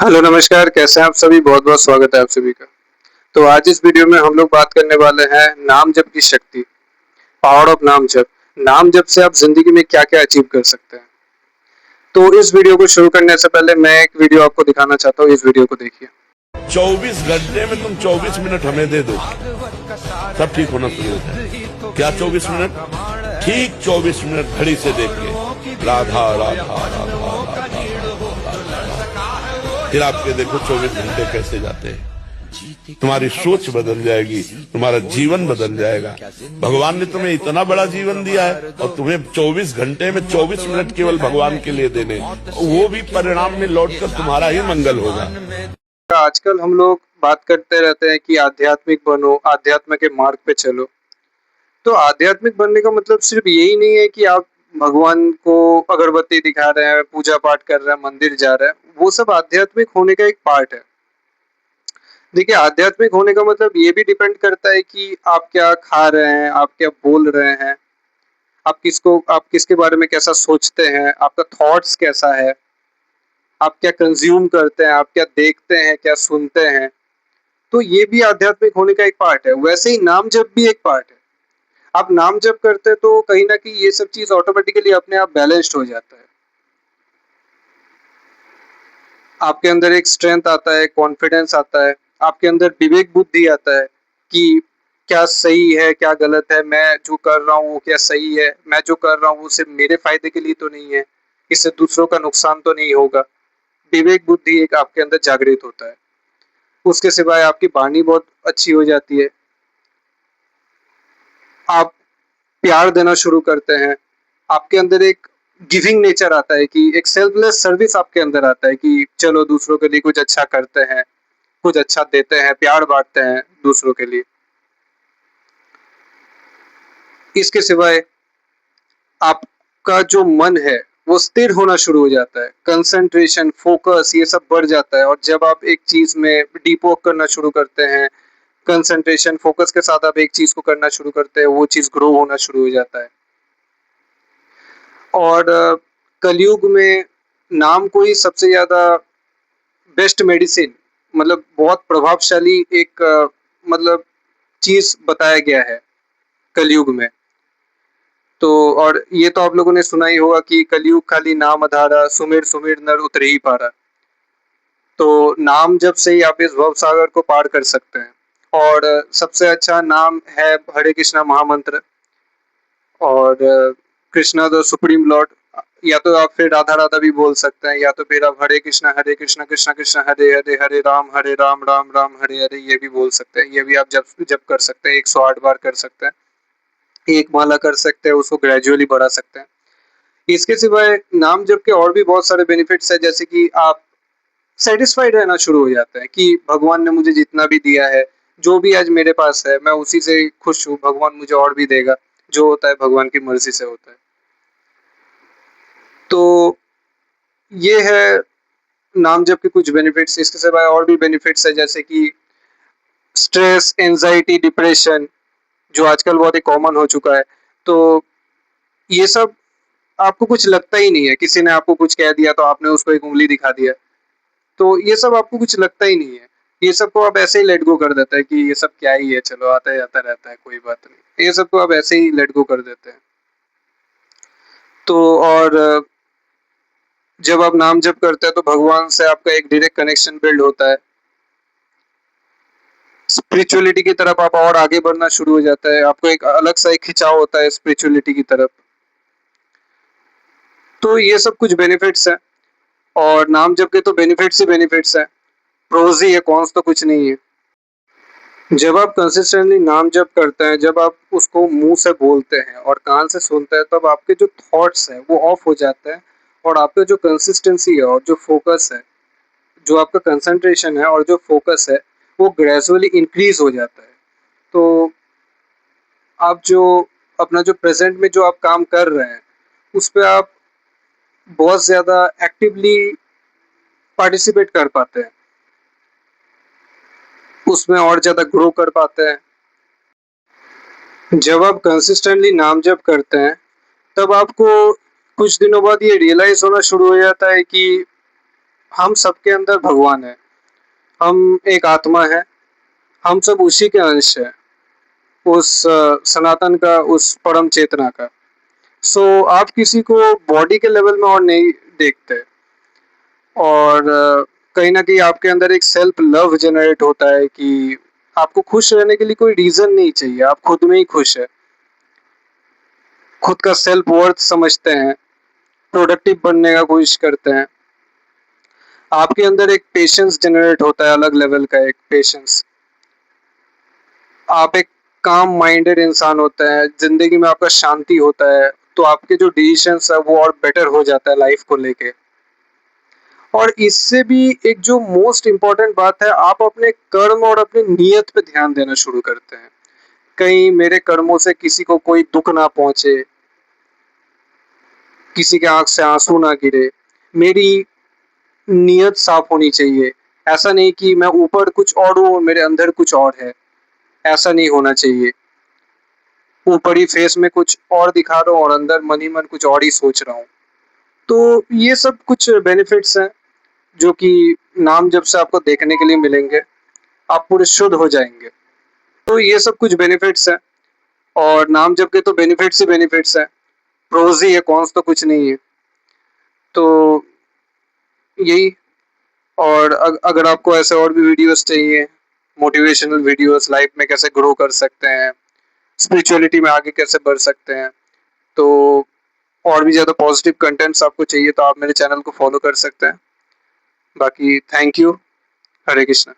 Hello नमस्कार, कैसे हैं आप सभी? बहुत-बहुत स्वागत है आप सभी का। तो आज इस वीडियो में हम लोग बात करने वाले हैं नाम जप की शक्ति, पावर ऑफ नाम जप। नाम जप से आप ज़िंदगी में क्या-क्या अचीव कर सकते हैं। तो इस वीडियो को शुरू करने से पहले मैं एक वीडियो आपको दिखाना चाहता हूँ, इस वीडियो को देखिए। 24 घंटे में तुम 24 मिनट हमें दे दो, सब ठीक होना शुरू हो जाए। क्या 24 मिनट? ठीक 24 मिनट घड़ी से देख के राधा राधा राधा राधा, फिर आपके देखो 24 घंटे कैसे जाते हैं। तुम्हारी सोच बदल जाएगी, तुम्हारा जीवन बदल जाएगा। भगवान ने तुम्हें इतना बड़ा जीवन दिया है और तुम्हें 24 घंटे में 24 मिनट केवल भगवान के लिए देने, वो भी परिणाम में लौटकर तुम्हारा ही मंगल होगा। आजकल हम लोग बात करते रहते हैं कि आध्यात्मिक बनो, आध्यात्म के मार्ग पे चलो। तो आध्यात्मिक बनने का मतलब सिर्फ यही नहीं है कि आप भगवान को अगरबत्ती दिखा रहे हैं, पूजा पाठ कर रहे हैं, मंदिर जा रहे हैं। वो सब आध्यात्मिक होने का एक पार्ट है। देखिए, आध्यात्मिक होने का मतलब ये भी डिपेंड करता है कि आप क्या खा रहे हैं, आप क्या बोल रहे हैं, आप किसके बारे में कैसा सोचते हैं, आपका थॉट्स कैसा है, आप क्या कंज़्यूम करते हैं, आप क्या देखते हैं, क्या सुनते हैं। तो ये भी आध्यात्मिक होने का एक पार्ट है। वैसे ही नाम जप भी एक पार्ट है। आप नाम जप करते हैं तो कहीं न कहीं ये सब चीज़ ऑटोमैटिकली अपने आप बैलेंस्ड हो जाता है। आपके अंदर एक स्ट्रेंथ आता है, कॉन्फिडेंस आता है, आपके अंदर विवेक बुद्धि आता है कि क्या सही है, क्या गलत है, मैं जो कर रहा हूँ वो क्या सही है, मैं जो कर रहा हूँ वो सिर्फ़ मेरे फ़ायदे के लिए तो नहीं है, इससे दूसरों का नुकसान तो नहीं होगा। विवेक बुद्धि एक आपके अंदर जागृत होता है। उसके सिवाय आपकी वाणी बहुत अच्छी हो जाती है। आप प्यार देना शुरू करते हैं। आपके अंदर एक गिविंग नेचर आता है कि एक सेल्फलेस सर्विस आपके अंदर आता है कि चलो दूसरों के लिए कुछ अच्छा करते हैं, कुछ अच्छा देते हैं, प्यार बाँटते हैं दूसरों के लिए। इसके सिवाय आपका जो मन है, वो स्थिर होना शुरू हो जाता है। कंसंट्रेशन, फ़ोकस ये सब बढ़ जाता है और जब आप एक चीज़ में डीप वर्क करना शुरू करते हैं, कंसंट्रेशन, फ़ोकस के साथ आप एक चीज़ को करना शुरू करते हैं, वो चीज़ ग्रो होना शुरू हो जाता है। और कलयुग में नाम को ही सबसे ज़्यादा बेस्ट मेडिसिन मतलब बहुत प्रभावशाली एक मतलब चीज़ बताया गया है कलयुग में। तो और ये तो आप लोगों ने सुना ही होगा कि कलयुग खाली नाम आधारा, सुमिर सुमिर नर उतरे ही पारा। तो नाम जप से ही आप इस भव सागर को पार कर सकते हैं। और सबसे अच्छा नाम है हरे कृष्णा महामंत्र। और कृष्णा द सुप्रीम लॉर्ड, या तो आप फिर राधा राधा भी बोल सकते हैं, या तो फिर आप हरे कृष्णा कृष्णा कृष्णा हरे हरे हरे राम राम राम हरे हरे ये भी बोल सकते हैं। ये भी आप जब जब कर सकते हैं, 108 बार कर सकते हैं, एक माला कर सकते हैं, उसको ग्रेजुअली बढ़ा सकते हैं। इसके सिवाय नाम जप के और भी बहुत सारे बेनिफिट्स हैं, जैसे कि आप सेटिस्फाइड रहना शुरू हो जाते हैं कि भगवान ने मुझे जितना भी दिया है, जो भी आज मेरे पास है, मैं उसी से खुश हूँ, भगवान मुझे और भी देगा। जो होता है भगवान की मर्ज़ी से होता है। तो ये है नाम जप के कुछ बेनिफिट्स। इसके सिवाय और भी बेनिफिट्स है, जैसे कि स्ट्रेस, एंग्ज़ायटी, डिप्रेशन जो आजकल बहुत ही कॉमन हो चुका है। तो ये सब आपको कुछ लगता ही नहीं है। किसी ने आपको कुछ कह दिया तो आपने उसको एक उँगली दिखा दिया। तो ये सब आपको कुछ लगता ही नहीं है। ये सब को आप ऐसे ही लेट गो कर देते हैं कि ये सब क्या ही है, चलो आता-जाता रहता है, कोई बात नहीं। ये सब को आप ऐसे ही लेट गो कर देते हैं। तो और जब आप नाम जप करते हैं तो भगवान से आपका एक डायरेक्ट कनेक्शन बिल्ड होता है। स्पिरिचुअलिटी की तरफ आप और आगे बढ़ना शुरू हो जाता है। आपको एक अलग सा एक खिंचाव होता है स्पिरिचुअलिटी की तरफ। तो ये सब कुछ बेनिफिट्स हैं और नाम जप के तो बेनिफिट्स ही बेनिफिट्स हैं। प्रोस ही है, कॉन्स तो कुछ नहीं है। जब आप कंसिस्टेंटली नाम जप करते हैं, जब आप उसको मुँह से बोलते हैं और कान से सुनते हैं, तब आपके जो थॉट्स हैं वो ऑफ हो जाते हैं और आपका जो कंसिस्टेंसी है और जो फ़ोकस है, जो आपका कंसंट्रेशन है और जो फ़ोकस है, वो ग्रेजुअली इंक्रीज़ हो जाता है। तो आप जो अपना जो प्रेज़ेंट में जो आप काम कर रहे हैं, उस पे आप बहुत ज़्यादा एक्टिवली पार्टिसिपेट कर पाते हैं। उसमें और ज़्यादा ग्रो कर पाते हैं। जब आप कंसिस्टेंटली नाम जप करते हैं, तब आपको कुछ दिनों बाद ये रियलाइज़ होना शुरू हो जाता है कि हम सबके अंदर भगवान है। हम एक आत्मा है, हम सब उसी के अंश हैं, उस सनातन का, उस परम चेतना का। सो आप किसी को बॉडी के लेवल में और नहीं देखते, और कहीं न कहीं आपके अंदर एक सेल्फ लव जनरेट होता है कि आपको खुश रहने के लिए कोई रीज़न नहीं चाहिए, आप खुद में ही खुश हैं। खुद का सेल्फ वर्थ समझते हैं, प्रोडक्टिव बनने का कोशिश करते हैं। आपके अंदर एक पेशेंस जनरेट होता है, अलग लेवल का एक पेशेंस। आप एक काम माइंडेड इंसान होते हैं, ज़िंदगी में आपका शांति होता है, तो आपके जो डिसीज़न्स हैं वो और बेटर हो जाता है लाइफ़ को लेके। और इससे भी एक जो मोस्ट इम्पोर्टेंट बात है, आप अपने कर्म और अपनी नीयत पे ध्यान देना शुरू करते हैं। कहीं मेरे कर्मों से किसी को कोई दुःख ना पहुँचे, किसी के आँख से आँसू ना गिरे, मेरी नीयत साफ़ होनी चाहिए। ऐसा नहीं कि मैं ऊपर कुछ और हूँ और मेरे अंदर कुछ और है, ऐसा नहीं होना चाहिए। ऊपर ही फेस में कुछ और दिखा रहा हूँ और अंदर मन ही मन कुछ और ही सोच रहा हूँ। तो ये सब कुछ बेनिफिट्स हैं, जो कि नाम जप से आपको देखने के लिए मिलेंगे, आप पूरे शुद्ध हो जाएँगे। तो ये सब कुछ बेनिफिट्स हैं, और नाम जप के तो बेनिफिट्स ही बेनिफिट्स हैं, प्रोज़ ही है, कॉन्स तो कुछ नहीं है। तो यही, और अगर आपको ऐसे और भी वीडियोज़ चाहिए, मोटिवेशनल वीडियोज़, लाइफ़ में कैसे ग्रो कर सकते हैं, स्पिरिचुअलिटी में आगे कैसे बढ़ सकते हैं, तो और भी ज़्यादा पॉजिटिव कंटेंट्स आपको चाहिए तो आप मेरे चैनल को फ़ॉलो कर सकते हैं। बाकी थैंक यू। हरे कृष्णा।